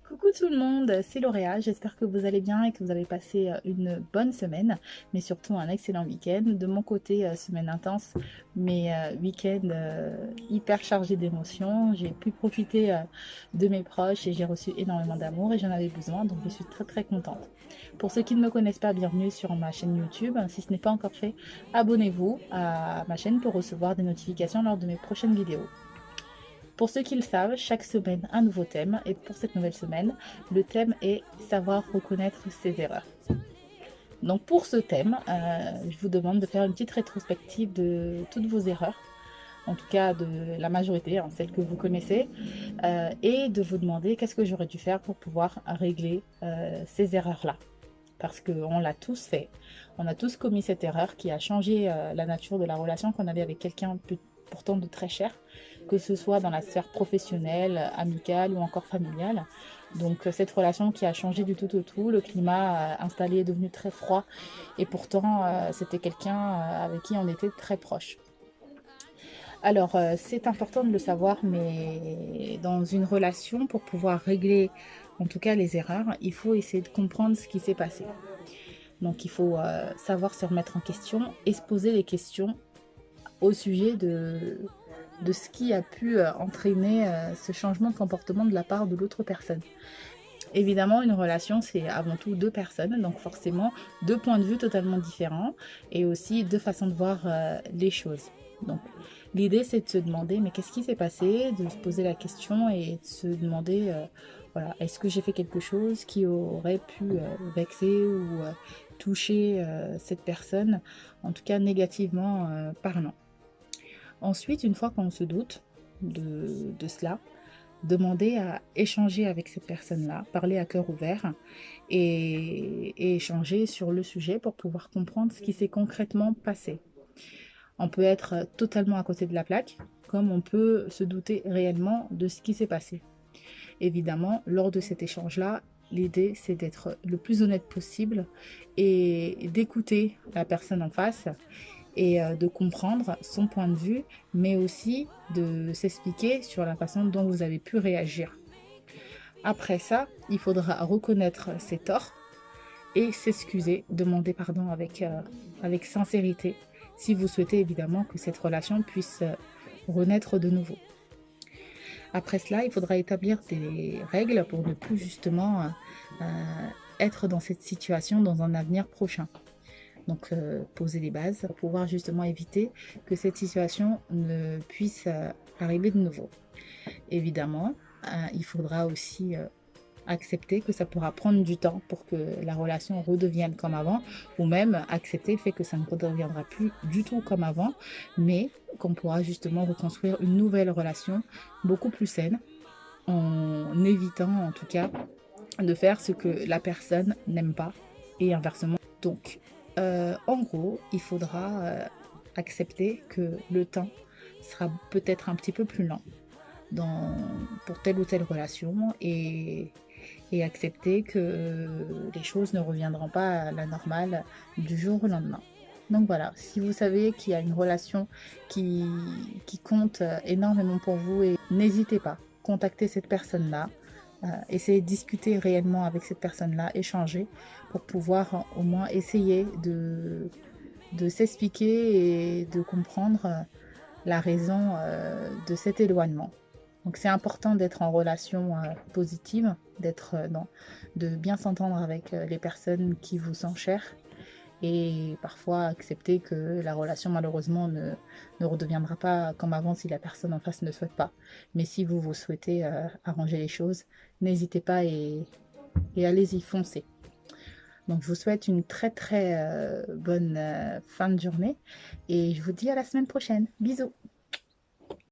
Coucou tout le monde, c'est Lauréat, j'espère que vous allez bien et que vous avez passé une bonne semaine, mais surtout un excellent week-end. De mon côté, semaine intense, mais week-end hyper chargé d'émotions. J'ai pu profiter de mes proches et j'ai reçu énormément d'amour et j'en avais besoin, donc je suis très très contente. Pour ceux qui ne me connaissent pas, bienvenue sur ma chaîne YouTube. Si ce n'est pas encore fait, abonnez-vous à ma chaîne pour recevoir des notifications lors de mes prochaines vidéos. Pour ceux qui le savent, chaque semaine un nouveau thème et pour cette nouvelle semaine, le thème est savoir reconnaître ses erreurs. Donc pour ce thème, je vous demande de faire une petite rétrospective de toutes vos erreurs, en tout cas de la majorité, hein, celles que vous connaissez, et de vous demander qu'est-ce que j'aurais dû faire pour pouvoir régler ces erreurs-là. Parce qu'on l'a tous fait, on a tous commis cette erreur qui a changé la nature de la relation qu'on avait avec quelqu'un pourtant de très cher, que ce soit dans la sphère professionnelle, amicale ou encore familiale. Donc cette relation qui a changé du tout au tout, le climat installé est devenu très froid et pourtant c'était quelqu'un avec qui on était très proche. Alors c'est important de le savoir, mais dans une relation, pour pouvoir régler en tout cas les erreurs, il faut essayer de comprendre ce qui s'est passé. Donc il faut savoir se remettre en question et se poser les questions au sujet de ce qui a pu entraîner ce changement de comportement de la part de l'autre personne. Évidemment, une relation, c'est avant tout deux personnes, donc forcément deux points de vue totalement différents et aussi deux façons de voir les choses. Donc l'idée, c'est de se demander, mais qu'est-ce qui s'est passé? De se poser la question et de se demander, voilà, est-ce que j'ai fait quelque chose qui aurait pu vexer ou toucher cette personne, en tout cas négativement parlant. Ensuite, une fois qu'on se doute de cela, demander à échanger avec cette personne-là, parler à cœur ouvert et échanger sur le sujet pour pouvoir comprendre ce qui s'est concrètement passé. On peut être totalement à côté de la plaque, comme on peut se douter réellement de ce qui s'est passé. Évidemment, lors de cet échange-là, l'idée c'est d'être le plus honnête possible et d'écouter la personne en face et de comprendre son point de vue, mais aussi de s'expliquer sur la façon dont vous avez pu réagir. Après ça, il faudra reconnaître ses torts et s'excuser, demander pardon avec sincérité, si vous souhaitez évidemment que cette relation puisse renaître de nouveau. Après cela, il faudra établir des règles pour ne plus justement être dans cette situation dans un avenir prochain. Donc poser les bases pour pouvoir justement éviter que cette situation ne puisse arriver de nouveau. Évidemment, il faudra aussi accepter que ça pourra prendre du temps pour que la relation redevienne comme avant, ou même accepter le fait que ça ne redeviendra plus du tout comme avant, mais qu'on pourra justement reconstruire une nouvelle relation beaucoup plus saine, en évitant en tout cas de faire ce que la personne n'aime pas et inversement. Donc, en gros, il faudra accepter que le temps sera peut-être un petit peu plus lent pour telle ou telle relation et accepter que les choses ne reviendront pas à la normale du jour au lendemain. Donc voilà, si vous savez qu'il y a une relation qui compte énormément pour vous, et n'hésitez pas, contactez cette personne-là, essayez de discuter réellement avec cette personne-là, échanger pour pouvoir au moins essayer de s'expliquer et de comprendre la raison de cet éloignement. Donc c'est important d'être en relation positive, de bien s'entendre avec les personnes qui vous sont chères et parfois accepter que la relation malheureusement ne redeviendra pas comme avant si la personne en face ne souhaite pas. Mais si vous souhaitez arranger les choses, n'hésitez pas et allez-y, foncez. Donc je vous souhaite une très très bonne fin de journée et je vous dis à la semaine prochaine. Bisous.